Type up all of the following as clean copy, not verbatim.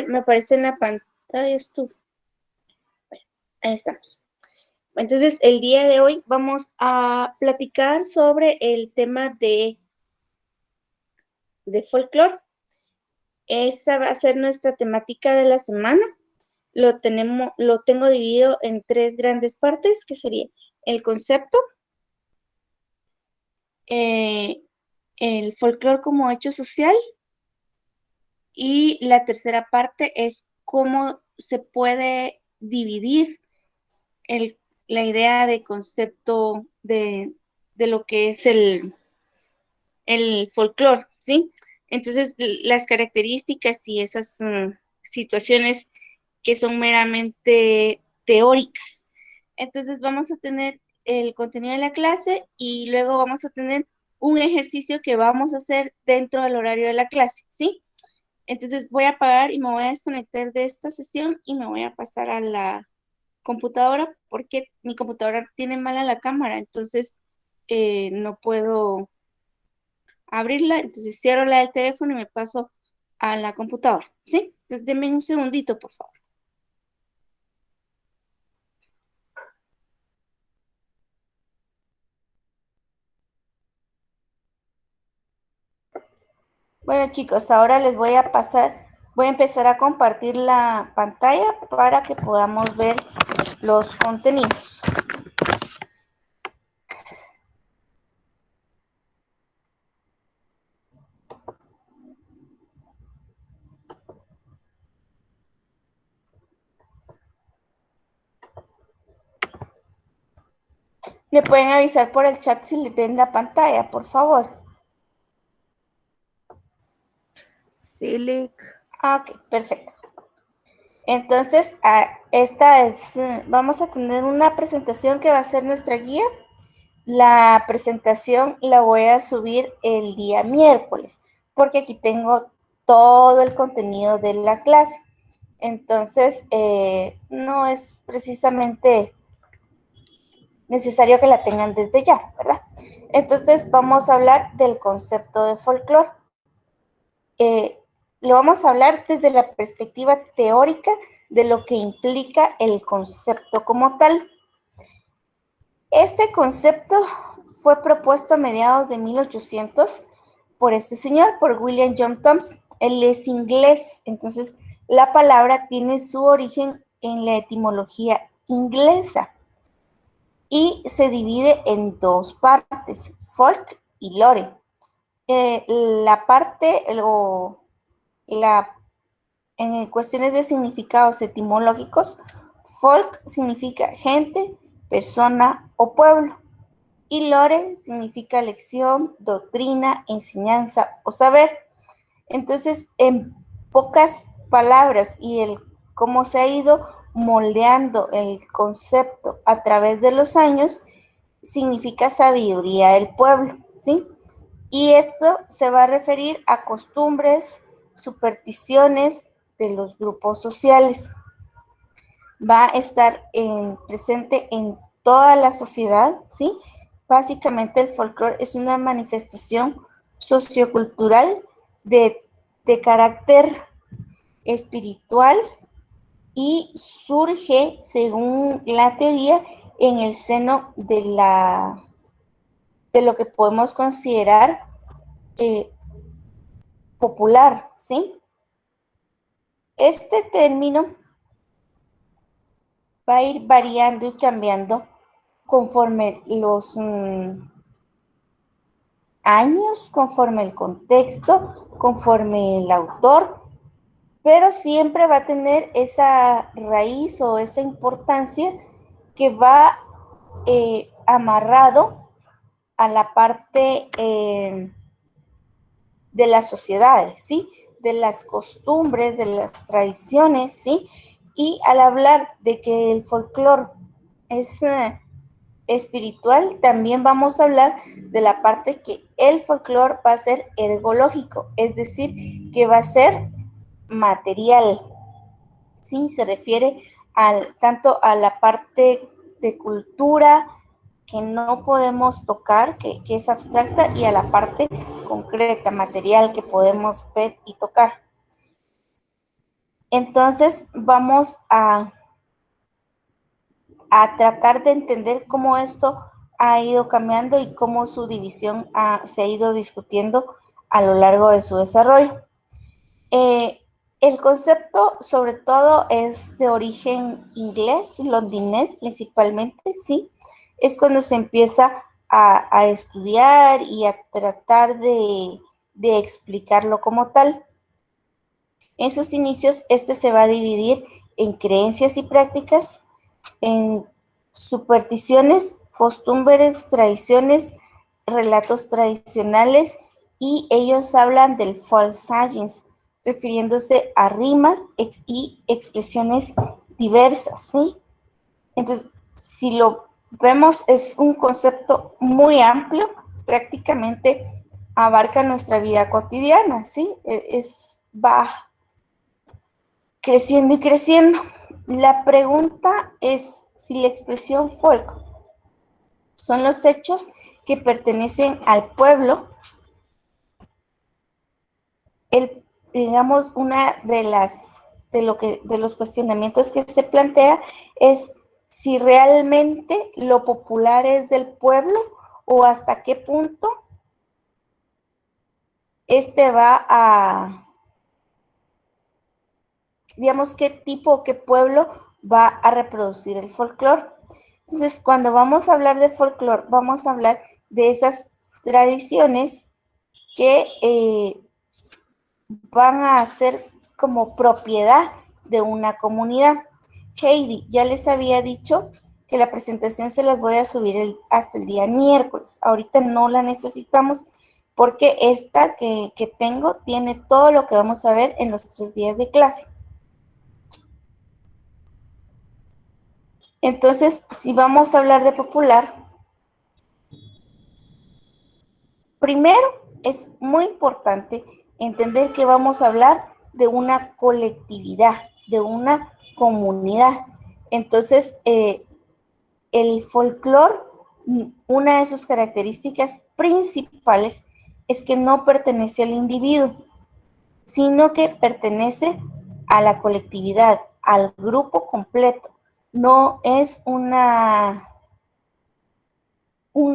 me aparece en la pantalla esto. Bueno, ahí estamos. Entonces, el día de hoy vamos a platicar sobre el tema de folclore. Esa va a ser nuestra temática de la semana. Lo tengo dividido en tres grandes partes, que sería el concepto, el folclore como hecho social, y la tercera parte es cómo se puede dividir la idea de concepto de lo que es el folclore, ¿sí? Entonces, las características y esas situaciones que son meramente teóricas. Entonces, vamos a tener el contenido de la clase y luego vamos a tener un ejercicio que vamos a hacer dentro del horario de la clase, ¿sí? Entonces, voy a apagar y me voy a desconectar de esta sesión y me voy a pasar a la computadora porque mi computadora tiene mala la cámara, entonces no puedo abrirla, entonces cierro la del teléfono y me paso a la computadora, ¿sí? Entonces denme un segundito, por favor. Bueno, chicos, ahora les voy a empezar a compartir la pantalla para que podamos ver los contenidos. ¿Me pueden avisar por el chat si ven la pantalla, por favor? Sí, Lick. Ok, perfecto. Entonces, vamos a tener una presentación que va a ser nuestra guía. La presentación la voy a subir el día miércoles, porque aquí tengo todo el contenido de la clase. Entonces, no es precisamente necesario que la tengan desde ya, ¿verdad? Entonces, vamos a hablar del concepto de folclore. Lo vamos a hablar desde la perspectiva teórica de lo que implica el concepto como tal. Este concepto fue propuesto a mediados de 1800 por este señor, por William John Thompson. Él es inglés, entonces la palabra tiene su origen en la etimología inglesa y se divide en dos partes, folk y lore. La parte en cuestiones de significados etimológicos, folk significa gente, persona o pueblo. Y lore significa lección, doctrina, enseñanza o saber. Entonces, en pocas palabras y cómo se ha ido moldeando el concepto a través de los años, significa sabiduría del pueblo, ¿sí? Y esto se va a referir a costumbres, supersticiones de los grupos sociales. Va a estar presente en toda la sociedad, ¿sí? Básicamente el folclore es una manifestación sociocultural de carácter espiritual y surge, según la teoría, en el seno de lo que podemos considerar popular, ¿sí? Este término va a ir variando y cambiando conforme los años, conforme el contexto, conforme el autor, pero siempre va a tener esa raíz o esa importancia que va amarrado a la parte de las sociedades, ¿sí? De las costumbres, de las tradiciones, ¿sí? Y al hablar de que el folclore es espiritual, también vamos a hablar de la parte que el folclore va a ser ergológico, es decir, que va a ser material, ¿sí? Se refiere tanto a la parte de cultura que no podemos tocar, que es abstracta, y a la parte concreta, material, que podemos ver y tocar. Entonces vamos a tratar de entender cómo esto ha ido cambiando y cómo su división se ha ido discutiendo a lo largo de su desarrollo. El concepto, sobre todo, es de origen inglés, londinés principalmente, ¿sí? Es cuando se empieza a estudiar y a tratar de explicarlo como tal. En sus inicios, este se va a dividir en creencias y prácticas, en supersticiones, costumbres, tradiciones, relatos tradicionales, y ellos hablan del folk science, refiriéndose a rimas y expresiones diversas, ¿sí? Entonces, si lo vemos, es un concepto muy amplio, prácticamente abarca nuestra vida cotidiana, ¿sí? Va creciendo y creciendo. La pregunta es si la expresión folk son los hechos que pertenecen al pueblo. Digamos, una de los cuestionamientos que se plantea es si realmente lo popular es del pueblo o hasta qué punto este va a, digamos, qué tipo o qué pueblo va a reproducir el folclore. Entonces, cuando vamos a hablar de folclore, vamos a hablar de esas tradiciones que van a ser como propiedad de una comunidad. Heidi, ya les había dicho que la presentación se las voy a subir hasta el día miércoles. Ahorita no la necesitamos porque esta que tengo tiene todo lo que vamos a ver en los 3 días de clase. Entonces, si vamos a hablar de popular, primero es muy importante entender que vamos a hablar de una colectividad, de una comunidad. Entonces, el folclore, una de sus características principales es que no pertenece al individuo, sino que pertenece a la colectividad, al grupo completo. No es un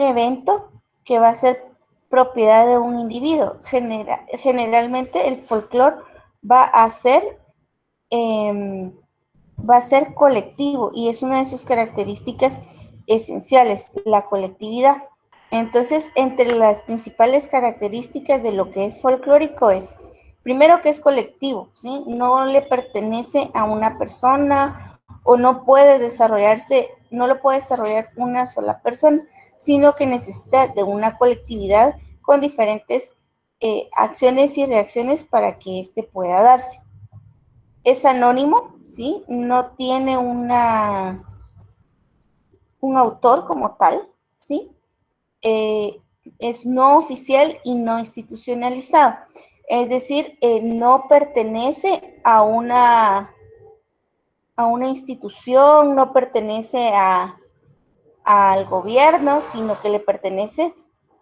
evento que va a ser propiedad de un individuo. Generalmente el folclore va a ser colectivo y es una de sus características esenciales, la colectividad. Entonces, entre las principales características de lo que es folclórico es, primero, que es colectivo, ¿sí? No le pertenece a una persona o no puede desarrollarse, no lo puede desarrollar una sola persona, sino que necesita de una colectividad con diferentes acciones y reacciones para que éste pueda darse. Es anónimo, ¿sí? No tiene un autor como tal, ¿sí? Es no oficial y no institucionalizado. Es decir, no pertenece a una institución, no pertenece al gobierno, sino que le pertenece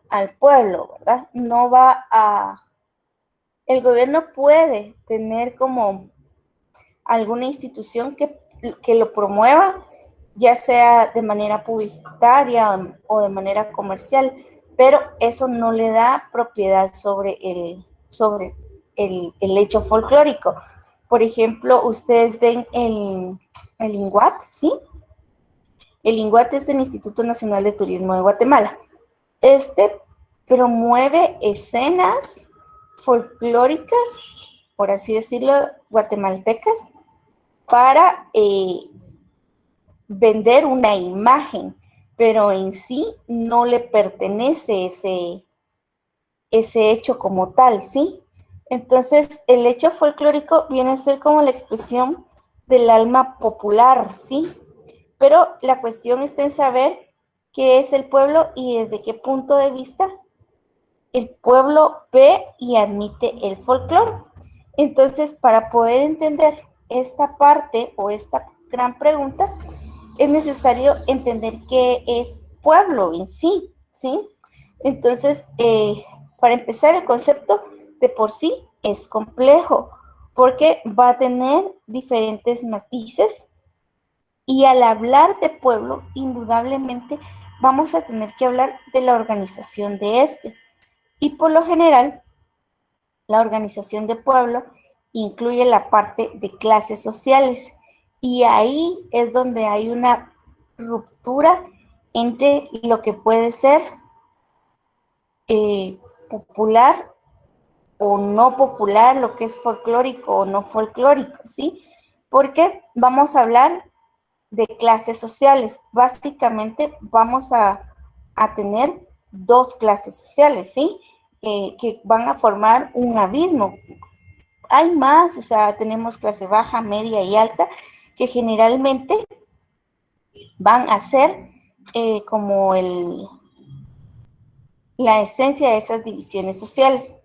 al pueblo, ¿verdad? No va a... El gobierno puede tener como alguna institución que lo promueva, ya sea de manera publicitaria o de manera comercial, pero eso no le da propiedad sobre el hecho folclórico. Por ejemplo, ustedes ven el INGUAT, ¿sí? El INGUAT es el Instituto Nacional de Turismo de Guatemala. Este promueve escenas folclóricas, por así decirlo, guatemaltecas, para vender una imagen, pero en sí no le pertenece ese hecho como tal, ¿sí? Entonces, el hecho folclórico viene a ser como la expresión del alma popular, ¿sí? Pero la cuestión está en saber qué es el pueblo y desde qué punto de vista el pueblo ve y admite el folclore. Entonces, para poder entender esta parte o esta gran pregunta, es necesario entender qué es pueblo en sí, ¿sí? Entonces, para empezar, el concepto de por sí es complejo, porque va a tener diferentes matices y al hablar de pueblo, indudablemente vamos a tener que hablar de la organización de este. Y por lo general, la organización de pueblo incluye la parte de clases sociales y ahí es donde hay una ruptura entre lo que puede ser popular o no popular, lo que es folclórico o no folclórico, ¿sí? Porque vamos a hablar de clases sociales. Básicamente vamos a tener dos clases sociales, ¿sí? Que van a formar un abismo. Hay más, o sea, tenemos clase baja, media y alta, que generalmente van a ser como la esencia de esas divisiones sociales.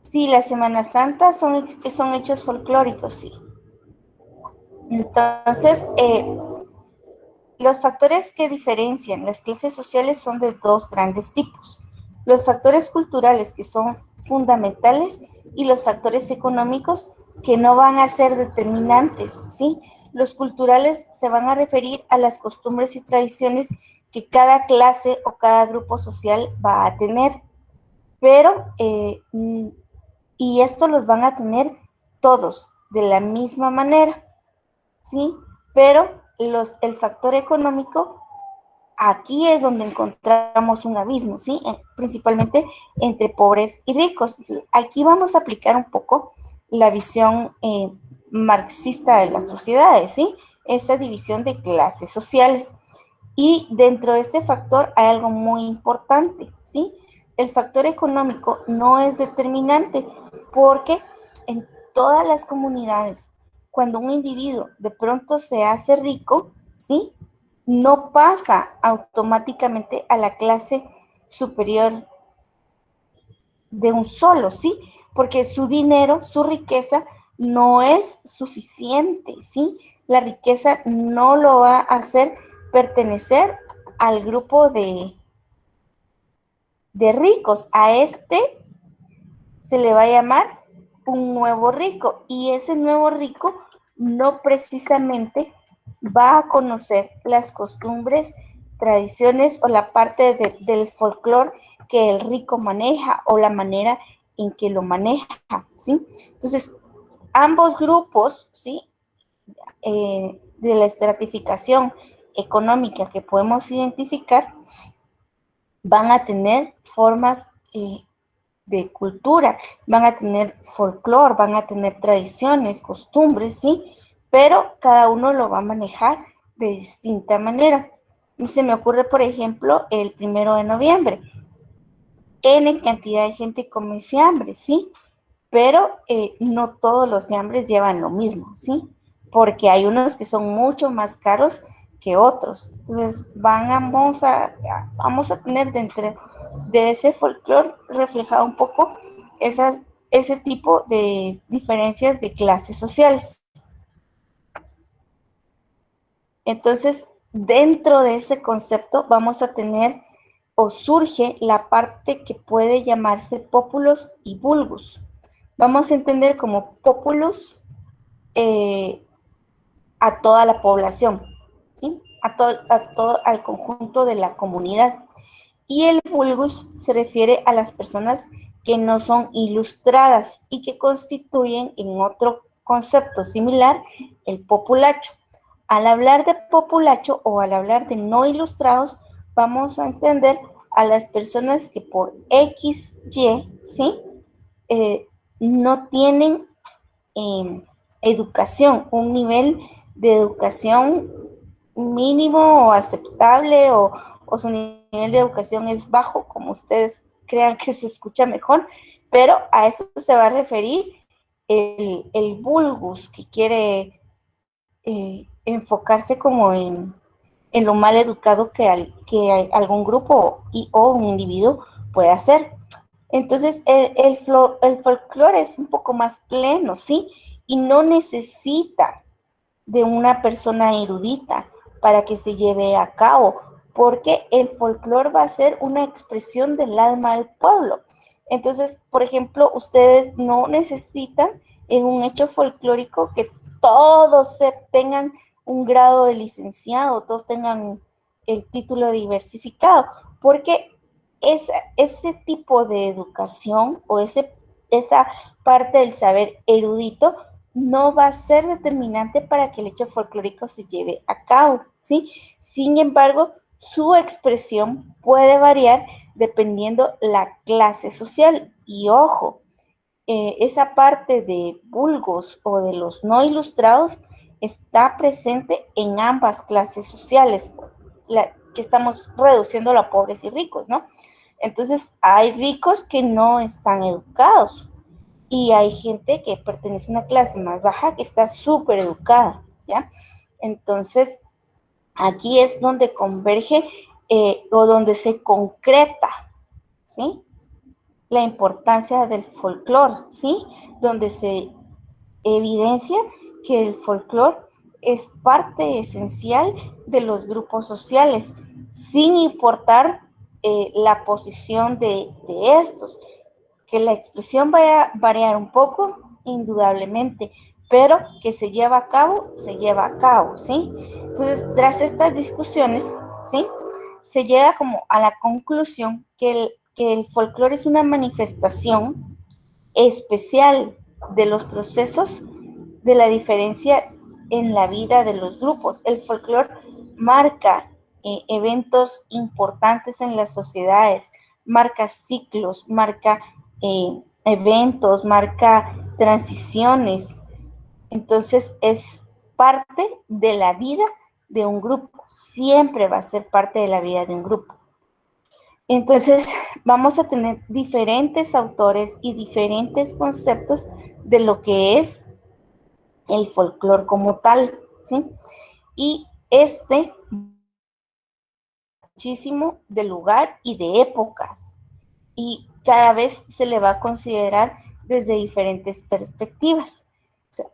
Sí, la Semana Santa son hechos folclóricos, sí. Entonces, los factores que diferencian las clases sociales son de dos grandes tipos. Los factores culturales, que son fundamentales, y los factores económicos, que no van a ser determinantes, ¿sí? Los culturales se van a referir a las costumbres y tradiciones que cada clase o cada grupo social va a tener, pero, y esto los van a tener todos de la misma manera, ¿sí? Pero el factor económico, aquí es donde encontramos un abismo, ¿sí? Principalmente entre pobres y ricos. Aquí vamos a aplicar un poco la visión marxista de las sociedades, ¿sí? Esa división de clases sociales. Y dentro de este factor hay algo muy importante, ¿sí? El factor económico no es determinante porque en todas las comunidades, cuando un individuo de pronto se hace rico, ¿sí? No pasa automáticamente a la clase superior de un solo, ¿sí? Porque su dinero, su riqueza no es suficiente, ¿sí? La riqueza no lo va a hacer pertenecer al grupo de ricos. A este se le va a llamar un nuevo rico y ese nuevo rico no precisamente va a conocer las costumbres, tradiciones o la parte del folclore que el rico maneja o la manera en que lo maneja, ¿sí? Entonces, ambos grupos, ¿sí? De la estratificación económica que podemos identificar van a tener formas de cultura, van a tener folclore, van a tener tradiciones, costumbres, ¿sí? Pero cada uno lo va a manejar de distinta manera. Se me ocurre, por ejemplo, el 1 de noviembre. N cantidad de gente come fiambre, ¿sí? Pero no todos los fiambres llevan lo mismo, ¿sí? Porque hay unos que son mucho más caros que otros. Entonces, vamos a tener dentro de ese folclore reflejado un poco ese tipo de diferencias de clases sociales. Entonces, dentro de ese concepto vamos a tener o surge la parte que puede llamarse populus y vulgus. Vamos a entender como populus a toda la población, ¿sí? A todo al conjunto de la comunidad. Y el vulgus se refiere a las personas que no son ilustradas y que constituyen en otro concepto similar el populacho. Al hablar de populacho o al hablar de no ilustrados, vamos a entender a las personas que por X, Y, ¿sí? No tienen educación, un nivel de educación mínimo o aceptable o su nivel de educación es bajo, como ustedes crean que se escucha mejor, pero a eso se va a referir el vulgus, que quiere enfocarse como en lo mal educado que algún grupo o un individuo puede hacer. Entonces, el folclore es un poco más pleno, ¿sí? Y no necesita de una persona erudita para que se lleve a cabo. porque el folclore va a ser una expresión del alma del pueblo. Entonces, por ejemplo, ustedes no necesitan en un hecho folclórico que todos tengan un grado de licenciado, todos tengan el título diversificado, porque ese tipo de educación o esa parte del saber erudito no va a ser determinante para que el hecho folclórico se lleve a cabo, ¿sí? Sin embargo, su expresión puede variar dependiendo la clase social. Y ojo, esa parte de vulgos o de los no ilustrados está presente en ambas clases sociales, que estamos reduciendo a pobres y ricos, ¿no? Entonces, hay ricos que no están educados y hay gente que pertenece a una clase más baja que está súper educada, ¿ya? Entonces, aquí es donde converge o donde se concreta, ¿sí? La importancia del folclore, ¿sí? Donde se evidencia que el folclore es parte esencial de los grupos sociales, sin importar la posición de estos. Que la expresión vaya a variar un poco, indudablemente, pero que se lleva a cabo, ¿sí? Entonces, tras estas discusiones, ¿sí? Se llega como a la conclusión que el folclore es una manifestación especial de los procesos de la diferencia en la vida de los grupos. El folclore marca eventos importantes en las sociedades, marca ciclos, marca eventos, marca transiciones. Entonces es parte de la vida de un grupo, siempre va a ser parte de la vida de un grupo. Entonces vamos a tener diferentes autores y diferentes conceptos de lo que es el folclore como tal, ¿sí? Y muchísimo de lugar y de épocas, y cada vez se le va a considerar desde diferentes perspectivas. O sea,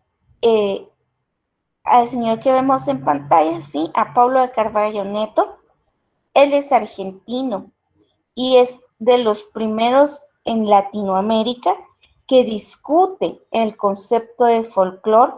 al señor que vemos en pantalla, ¿sí? A Pablo de Carvalho Neto, él es argentino y es de los primeros en Latinoamérica que discute el concepto de folclore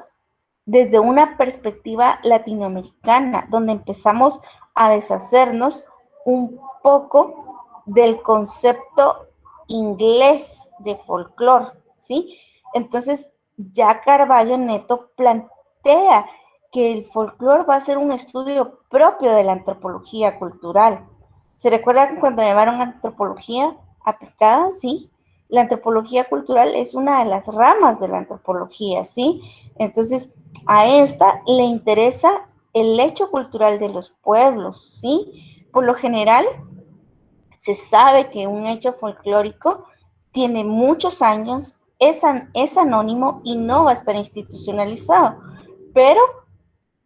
desde una perspectiva latinoamericana, donde empezamos a deshacernos un poco del concepto inglés de folclore, ¿sí? Entonces, ya Carvalho Neto plantea que el folclore va a ser un estudio propio de la antropología cultural. ¿Se recuerdan cuando llamaron antropología aplicada? Sí. La antropología cultural es una de las ramas de la antropología, ¿sí? Entonces, a esta le interesa el hecho cultural de los pueblos, ¿sí? Por lo general, se sabe que un hecho folclórico tiene muchos años, es anónimo y no va a estar institucionalizado, pero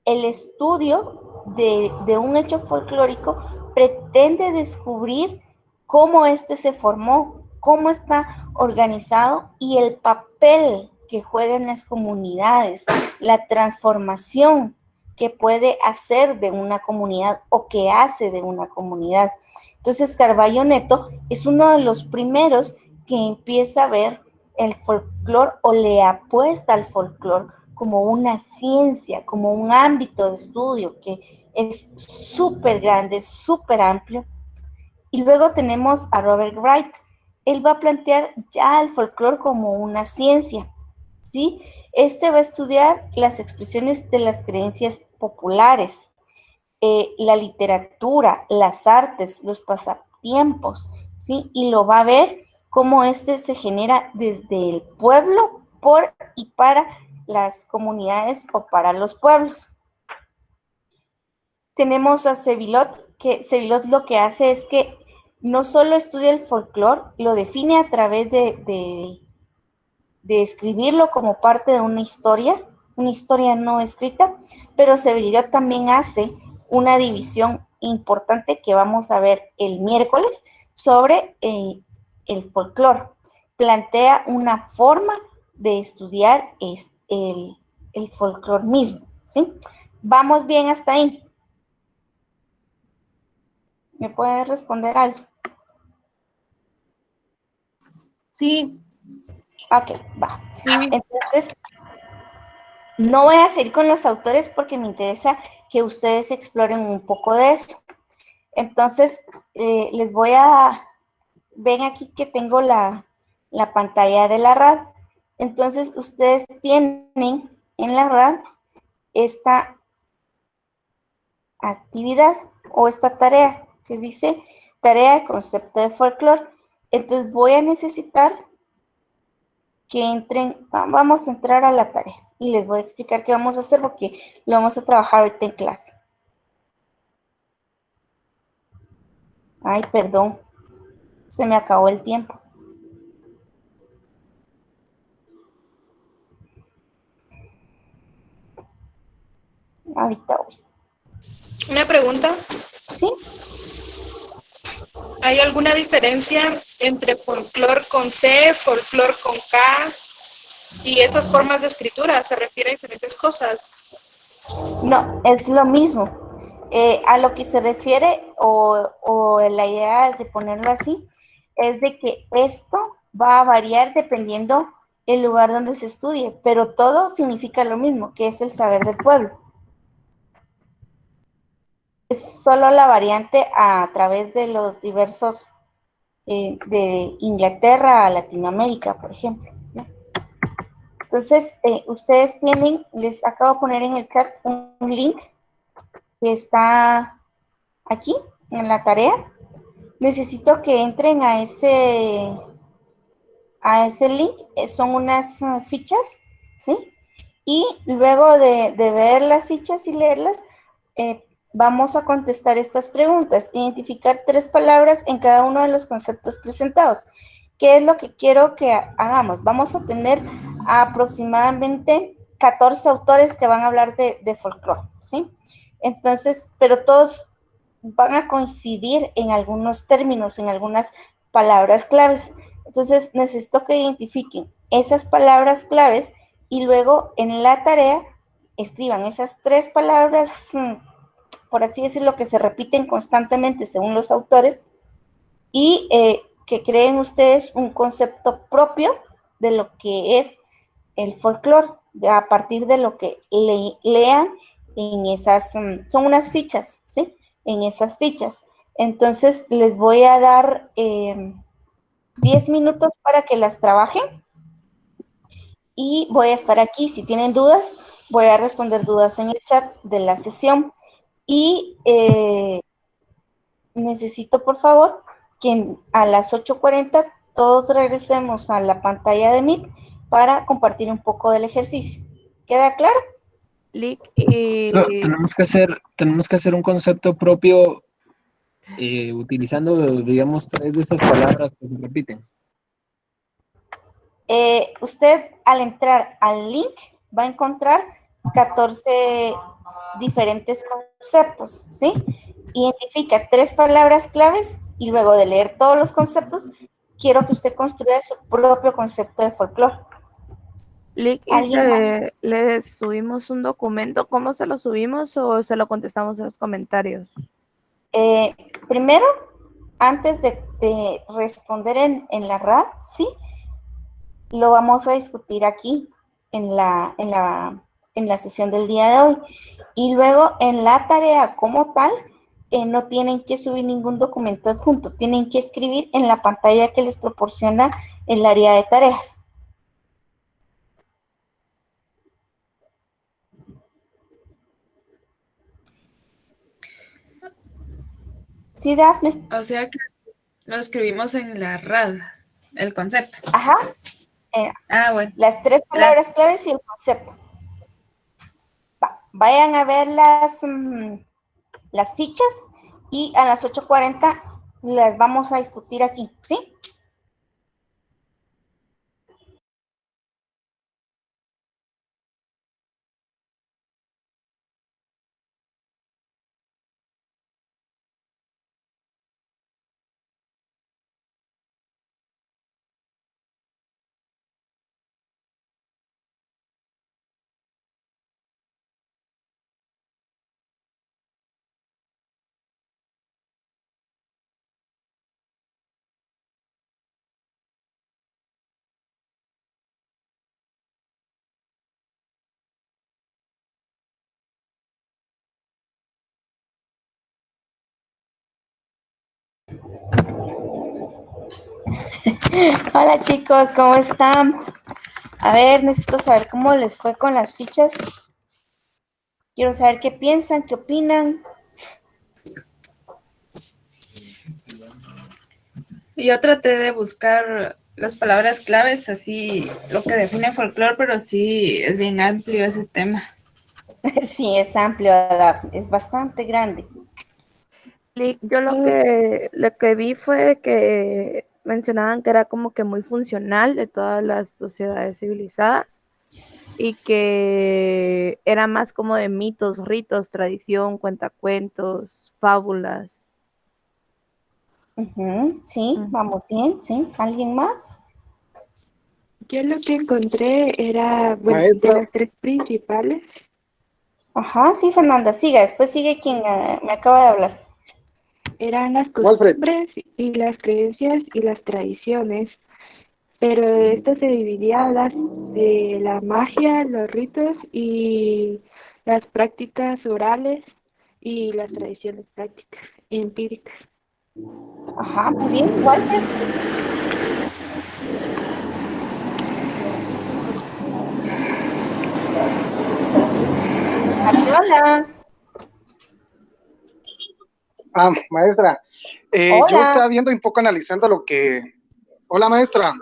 el estudio de un hecho folclórico pretende descubrir cómo éste se formó, cómo está organizado y el papel que juega en las comunidades, la transformación que puede hacer de una comunidad o que hace de una comunidad. Entonces, Carvalho Neto es uno de los primeros que empieza a ver el folclore o le apuesta al folclore como una ciencia, como un ámbito de estudio que es súper grande, súper amplio. Y luego tenemos a Robert Wright. Él va a plantear ya el folclore como una ciencia, ¿sí? Este va a estudiar las expresiones de las creencias populares, la literatura, las artes, los pasatiempos, ¿sí? Y lo va a ver cómo este se genera desde el pueblo, por y para las comunidades o para los pueblos. Tenemos a Sevillot, que Sevillot lo que hace es que no solo estudia el folclore, lo define a través de escribirlo como parte de una historia no escrita, pero Sevillot también hace una división importante que vamos a ver el miércoles sobre el folclore. Plantea una forma de estudiar el folclore mismo, ¿sí? ¿Vamos bien hasta ahí? ¿Me puede responder algo? Sí. Ok, va. Sí. Entonces, no voy a seguir con los autores porque me interesa que ustedes exploren un poco de eso. Entonces, les voy a... Ven aquí que tengo la pantalla de la RAD. Entonces, ustedes tienen en la RAD esta actividad o esta tarea que dice tarea de concepto de folclore. Entonces, voy a necesitar que entren, vamos a entrar a la tarea y les voy a explicar qué vamos a hacer porque lo vamos a trabajar ahorita en clase. Ay, perdón, se me acabó el tiempo. Ahorita voy. Una pregunta, ¿Sí? ¿hay alguna diferencia entre folclore con C, folclore con K y estas formas de escritura? ¿Se refiere a diferentes cosas? No, es lo mismo. A lo que se refiere o la idea de ponerlo así es de que esto va a variar dependiendo el lugar donde se estudie, pero todo significa lo mismo, que es el saber del pueblo. Es solo la variante a través de los diversos de Inglaterra a Latinoamérica, por ejemplo, ¿no? Entonces, ustedes tienen, les acabo de poner en el chat un link que está aquí en la tarea. Necesito que entren a ese link, son unas fichas, ¿sí? Y luego de ver las fichas y leerlas, vamos a contestar estas preguntas. Identificar 3 palabras en cada uno de los conceptos presentados. ¿Qué es lo que quiero que hagamos? Vamos a tener aproximadamente 14 autores que van a hablar de folclore, ¿sí? Entonces, pero todos van a coincidir en algunos términos, en algunas palabras claves. Entonces, necesito que identifiquen esas palabras claves y luego en la tarea escriban esas 3 palabras, por así decirlo, que se repiten constantemente según los autores y que creen ustedes un concepto propio de lo que es el folclore, a partir de lo que lean en esas, son unas fichas, ¿sí? En esas fichas. Entonces, les voy a dar 10 minutos para que las trabajen y voy a estar aquí. Si tienen dudas, voy a responder dudas en el chat de la sesión y necesito, por favor, que a las 8:40 todos regresemos a la pantalla de Meet para compartir un poco del ejercicio. ¿Queda claro? Lick, Tenemos que hacer un concepto propio utilizando, digamos, 3 de estas palabras que se repiten. Usted al entrar al link va a encontrar 14 diferentes conceptos, ¿sí? Identifica 3 palabras claves y luego de leer todos los conceptos, quiero que usted construya su propio concepto de folclore. Lick, y ¿Alguien más? le subimos un documento, ¿cómo se lo subimos o se lo contestamos en los comentarios? Primero, antes de responder en la RAD, ¿sí? Lo vamos a discutir aquí en la sesión del día de hoy. Y luego en la tarea como tal, no tienen que subir ningún documento adjunto, tienen que escribir en la pantalla que les proporciona el área de tareas. ¿Sí, Dafne? O sea que lo escribimos en la RAD, el concepto. Ajá. Bueno. Las 3 palabras claves y el concepto. Vayan a ver las fichas y a las 8:40 las vamos a discutir aquí, ¿sí? Hola chicos, ¿cómo están? A ver, necesito saber cómo les fue con las fichas. Quiero saber qué piensan, qué opinan. Yo traté de buscar las palabras claves, así lo que define folclore, pero sí es bien amplio ese tema. Sí, es amplio, Daf, es bastante grande. Yo lo que vi fue que mencionaban que era como que muy funcional de todas las sociedades civilizadas y que era más como de mitos, ritos, tradición, cuentacuentos, fábulas. Ujú, sí, Mm. vamos bien, sí. ¿Alguien más? Yo lo que encontré era, bueno, de Maestra, las tres principales, Ajá, sí, Fernanda, siga. Después sigue quien me acaba de hablar. eran las Walfred. costumbres y las creencias y las tradiciones, pero esto se dividía a las de la magia, los ritos y las prácticas orales y las tradiciones prácticas, empíricas. Ajá, muy bien, Walter. Fabiola, Maestra, yo hola. estaba viendo y un poco analizando lo que... Hola, maestra.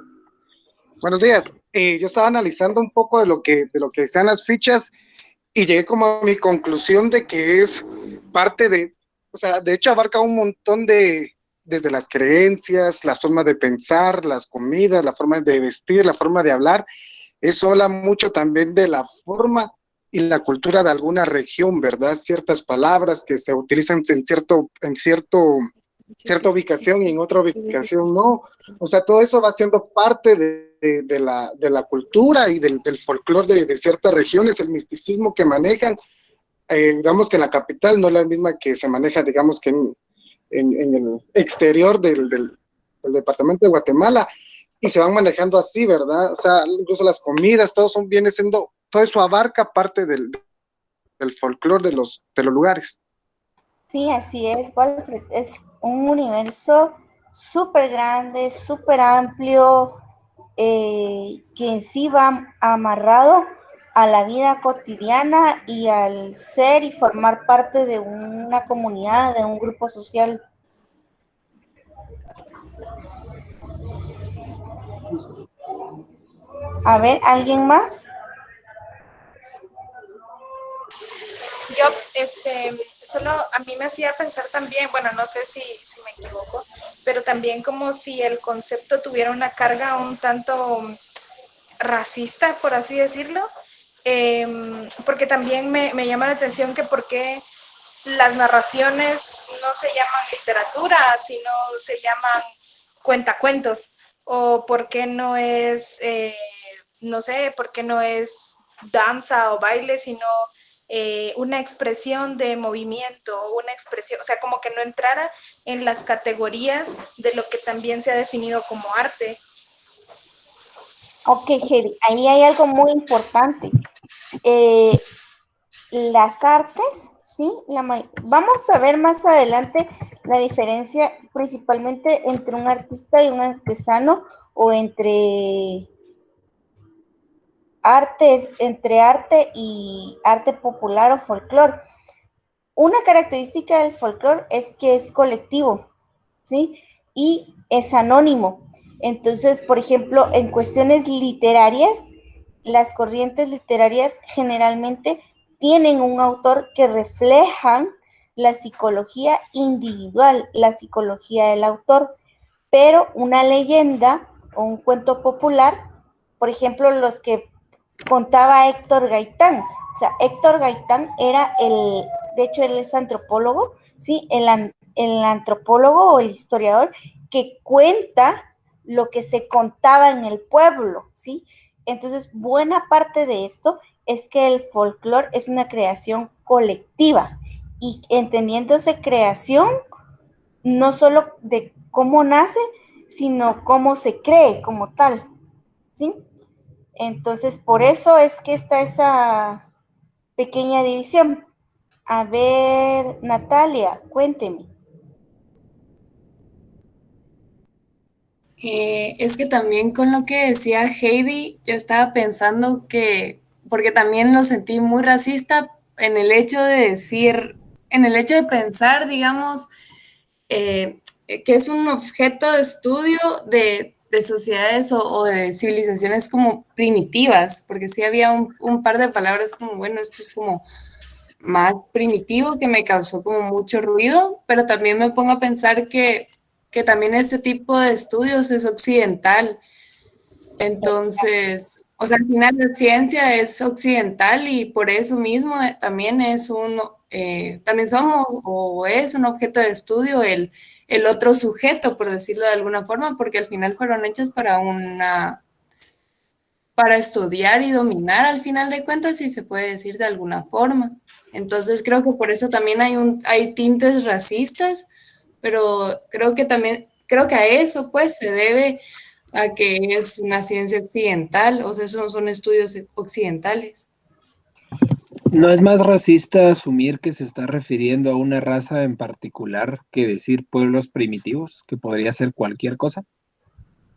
Buenos días. Yo estaba analizando un poco de lo que sean las fichas y llegué como a mi conclusión de que es parte de, o sea, de hecho abarca un montón desde las creencias, las formas de pensar, las comidas, la forma de vestir, la forma de hablar. Eso habla mucho también de la forma y la cultura de alguna región, ¿verdad? Ciertas palabras que se utilizan cierta ubicación y en otra ubicación no. O sea, todo eso va siendo parte de la cultura y del folclore de ciertas regiones, el misticismo que manejan. Digamos que en la capital no es la misma que se maneja, digamos que en el exterior del departamento de Guatemala, y se van manejando así, ¿verdad? O sea, incluso las comidas, viene siendo, todo eso abarca parte del folclore de los lugares. Sí, así es, Walfred. Es un universo súper grande, súper amplio, que en sí va amarrado a la vida cotidiana y al ser y formar parte de una comunidad, de un grupo social. A ver, ¿alguien más? Yo, solo a mí me hacía pensar también, bueno, no sé si me equivoco, pero también como si el concepto tuviera una carga un tanto racista, por así decirlo, porque también me llama la atención que por qué las narraciones no se llaman literatura, sino se llaman cuentacuentos, o por qué no es, no sé, por qué no es danza o baile, sino una expresión de movimiento, una expresión, o sea, como que no entrara en las categorías de lo que también se ha definido como arte. Ok, Heidi, ahí hay algo muy importante. Eh, las artes, ¿sí? Vamos a ver más adelante la diferencia principalmente entre un artista y un artesano o entre arte y arte popular o folclore. Una característica del folclore es que es colectivo, ¿sí? Y es anónimo. Entonces, por ejemplo, en cuestiones literarias, las corrientes literarias generalmente tienen un autor que reflejan la psicología individual, la psicología del autor, pero una leyenda o un cuento popular, por ejemplo, los que contaba Héctor Gaitán. O sea, Héctor Gaitán era de hecho, él es antropólogo, ¿sí? El antropólogo o el historiador que cuenta lo que se contaba en el pueblo, ¿sí? Entonces, buena parte de esto es que el folclore es una creación colectiva y entendiéndose creación no solo de cómo nace, sino cómo se cree como tal, ¿sí? Entonces, por eso es que está esa pequeña división. A ver, Natalia, cuénteme. Es que también con lo que decía Heidi, yo estaba pensando que, porque también lo sentí muy racista en el hecho de decir, en el hecho de pensar, digamos, que es un objeto de estudio de sociedades o de civilizaciones como primitivas, porque sí había un par de palabras como, bueno, esto es como más primitivo que me causó como mucho ruido, pero también me pongo a pensar que también este tipo de estudios es occidental. Entonces, o sea, al final la ciencia es occidental y por eso mismo también es también somos o es un objeto de estudio el otro sujeto, por decirlo de alguna forma, porque al final fueron hechos para estudiar y dominar al final de cuentas, si se puede decir de alguna forma. Entonces creo que por eso también hay tintes racistas, pero creo que a eso pues se debe a que es una ciencia occidental, o sea, son estudios occidentales. ¿No es más racista asumir que se está refiriendo a una raza en particular que decir pueblos primitivos, que podría ser cualquier cosa?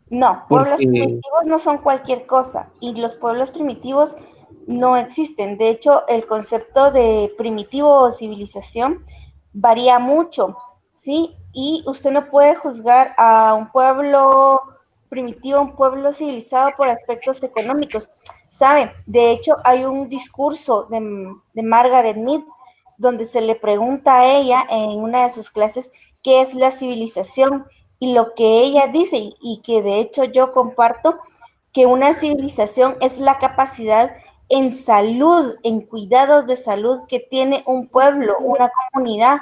No, pueblos Porque primitivos no son cualquier cosa y los pueblos primitivos no existen. De hecho, el concepto de primitivo o civilización varía mucho, ¿sí? Y usted no puede juzgar a un pueblo primitivo, un pueblo civilizado por aspectos económicos. ¿Sabe? De hecho, hay un discurso de Margaret Mead donde se le pregunta a ella en una de sus clases qué es la civilización y lo que ella dice y que de hecho yo comparto, que una civilización es la capacidad en salud, en cuidados de salud que tiene un pueblo, una comunidad,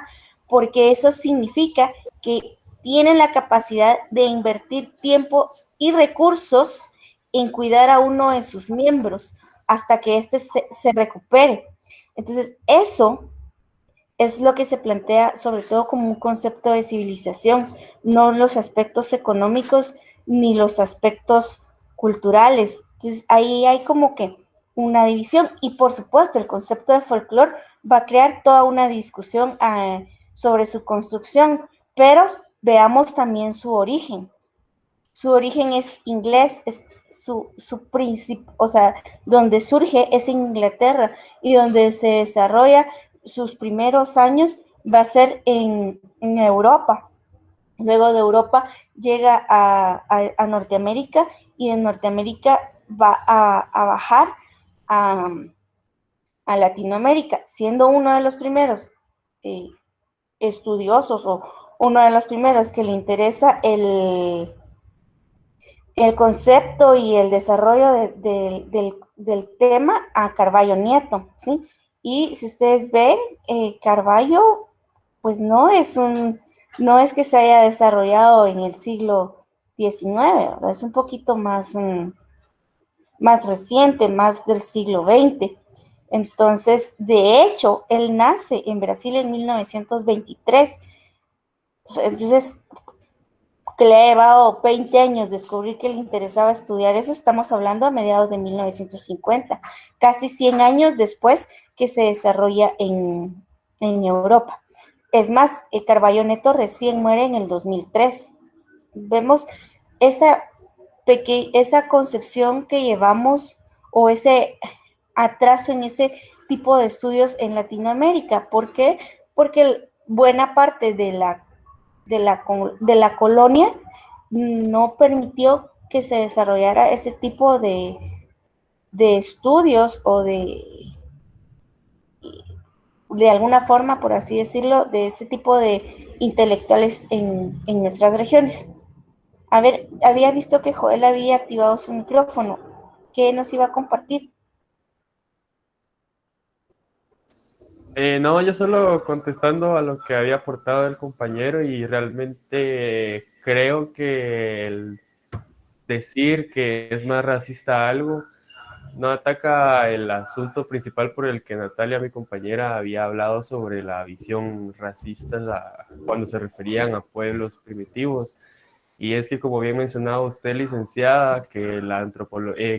porque eso significa que tienen la capacidad de invertir tiempos y recursos en cuidar a uno de sus miembros hasta que éste se recupere. Entonces, eso es lo que se plantea sobre todo como un concepto de civilización, no los aspectos económicos ni los aspectos culturales. Entonces ahí hay como que una división y por supuesto el concepto de folclore va a crear toda una discusión sobre su construcción, pero veamos también su origen. Su origen es inglés, es su principio, o sea, donde surge es en Inglaterra y donde se desarrolla sus primeros años va a ser en Europa. Luego de Europa llega a Norteamérica y de Norteamérica va a bajar a, a Latinoamérica, siendo uno de los primeros eh, estudiosos o uno de los primeros que le interesa el concepto y el desarrollo del tema a Carballo Nieto, ¿sí? Y si ustedes ven, Carballo, pues no es que se haya desarrollado en el siglo XIX, ¿verdad? Es un poquito más reciente, más del siglo XX. Entonces, de hecho, él nace en Brasil en 1923. Entonces, que le ha llevado 20 años descubrir que le interesaba estudiar eso, estamos hablando a mediados de 1950, casi 100 años después que se desarrolla en Europa. Es más, Carballo Neto recién muere en el 2003. Vemos esa, esa concepción que llevamos o ese atraso en ese tipo de estudios en Latinoamérica. ¿Por qué? Porque buena parte de la colonia no permitió que se desarrollara ese tipo de estudios o de alguna forma, por así decirlo, de ese tipo de intelectuales en nuestras regiones. A ver, había visto que Joel había activado su micrófono. ¿Qué nos iba a compartir? No, yo solo contestando a lo que había aportado el compañero y realmente creo que el decir que es más racista algo no ataca el asunto principal por el que Natalia, mi compañera, había hablado sobre la visión racista cuando se referían a pueblos primitivos. Y es que, como bien mencionaba usted, licenciada, que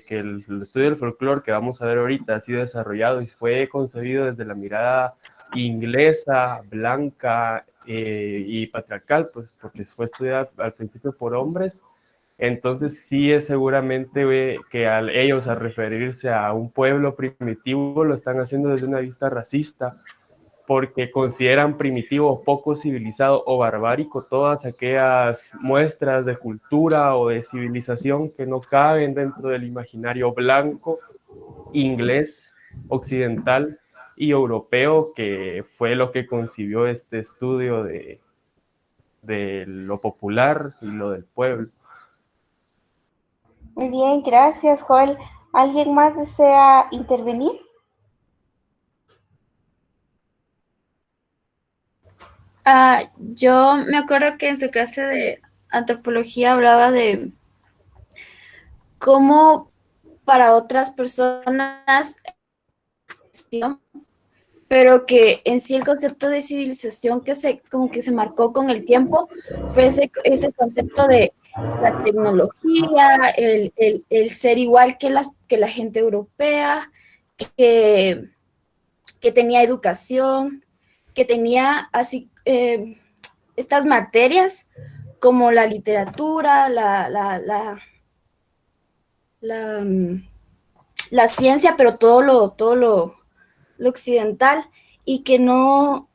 que el estudio del folclore que vamos a ver ahorita ha sido desarrollado y fue concebido desde la mirada inglesa, blanca y patriarcal, pues porque fue estudiada al principio por hombres Entonces sí es seguramente que ellos al referirse a un pueblo primitivo lo están haciendo desde una vista racista, porque consideran primitivo, poco civilizado o barbárico todas aquellas muestras de cultura o de civilización que no caben dentro del imaginario blanco, inglés, occidental y europeo, que fue lo que concibió este estudio de lo popular y lo del pueblo. Muy bien, gracias, Joel. ¿Alguien más desea intervenir? Yo me acuerdo que en su clase de antropología hablaba de cómo para otras personas, pero que en sí el concepto de civilización como que se marcó con el tiempo fue ese concepto de la tecnología, el ser igual que la gente europea, que, que tenía educación, que tenía así estas materias como la literatura, la ciencia, pero todo lo occidental, y que no,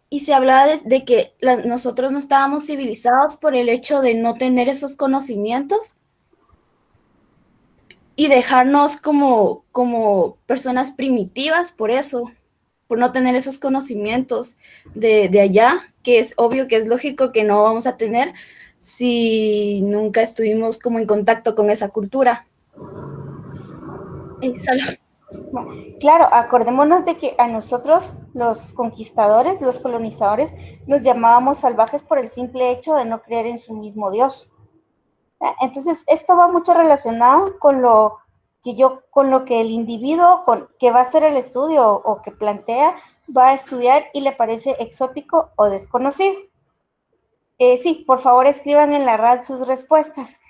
y se hablaba de que nosotros no estábamos civilizados por el hecho de no tener esos conocimientos y dejarnos como personas primitivas por eso, por no tener esos conocimientos de allá, que es obvio que es lógico que no vamos a tener si nunca estuvimos como en contacto con esa cultura. Claro, acordémonos de que a nosotros, los conquistadores, los colonizadores, nos llamábamos salvajes por el simple hecho de no creer en su mismo Dios. Entonces, esto va mucho relacionado con con lo que el individuo que va a hacer el estudio o que plantea, va a estudiar y le parece exótico o desconocido. Sí, por favor escriban en la RAD sus respuestas.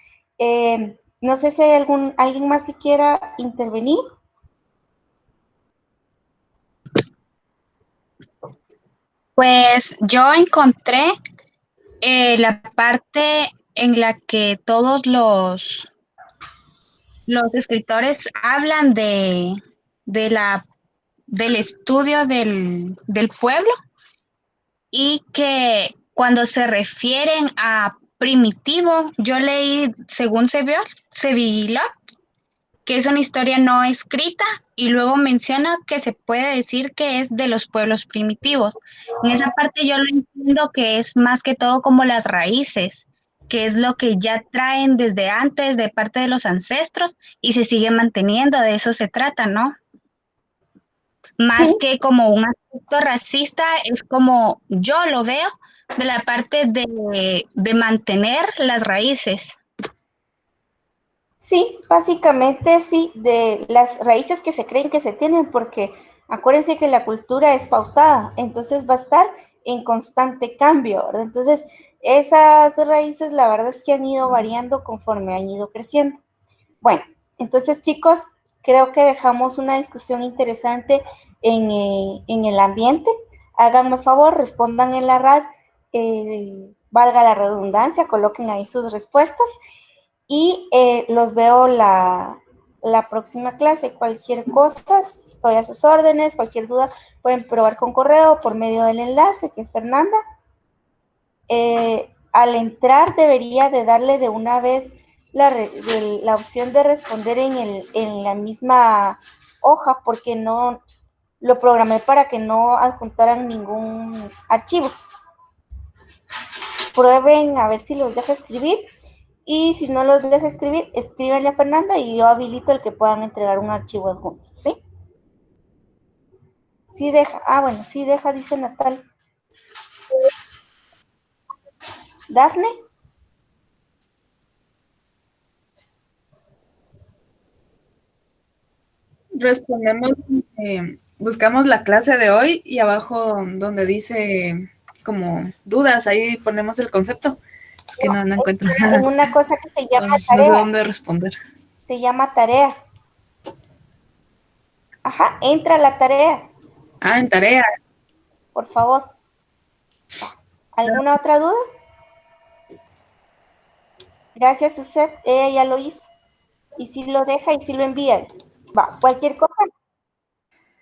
No sé si hay alguien más que quiera intervenir. Pues yo encontré la parte en la que todos los escritores hablan del estudio del pueblo, y que cuando se refieren a primitivo, yo leí según Sevillot, que es una historia no escrita, y luego menciona que se puede decir que es de los pueblos primitivos. En esa parte yo lo entiendo que es más que todo como las raíces, que es lo que ya traen desde antes de parte de los ancestros y se sigue manteniendo, de eso se trata, ¿no? Más que como un aspecto racista, es como yo lo veo, de la parte de mantener las raíces. Sí, básicamente sí, de las raíces que se creen que se tienen, porque acuérdense que la cultura es pautada, entonces va a estar en constante cambio, ¿verdad? Entonces, esas raíces la verdad es que han ido variando conforme han ido creciendo. Bueno, entonces chicos, creo que dejamos una discusión interesante en el ambiente. Háganme favor, respondan en la RAD, valga la redundancia, coloquen ahí sus respuestas y los veo la próxima clase. Cualquier cosa, estoy a sus órdenes, cualquier duda pueden probar con correo por medio del enlace que es Fernanda. Al entrar debería de darle de una vez la opción de responder en la misma hoja, porque no lo programé para que no adjuntaran ningún archivo. Prueben a ver si los deja escribir, y si no los deja escribir, escríbanle a Fernanda y yo habilito el que puedan entregar un archivo adjunto, ¿sí? Sí deja, bueno, sí deja, dice Natal. ¿Dafne? Respondemos, buscamos la clase de hoy y abajo donde dice como dudas, ahí ponemos el concepto. Es que no encuentro. En una cosa que se llama tarea. No sé dónde responder. Se llama tarea. Ajá, entra la tarea. En tarea. Por favor. ¿Alguna otra duda? Gracias, Suset. Ella ya lo hizo. Y si lo deja y si lo envía. Va, cualquier cosa.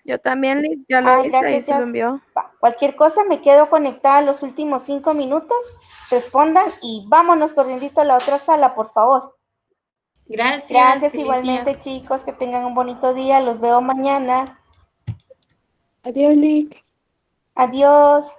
Yo también ya lo hice Gracias, y se lo Jazz. envió. Va, cualquier cosa, me quedo conectada los últimos 5 minutos. Respondan y vámonos corriendo a la otra sala, por favor. Gracias, feliz igualmente, día. chicos. Que tengan un bonito día. Los veo mañana. Adiós, Lick. Adiós.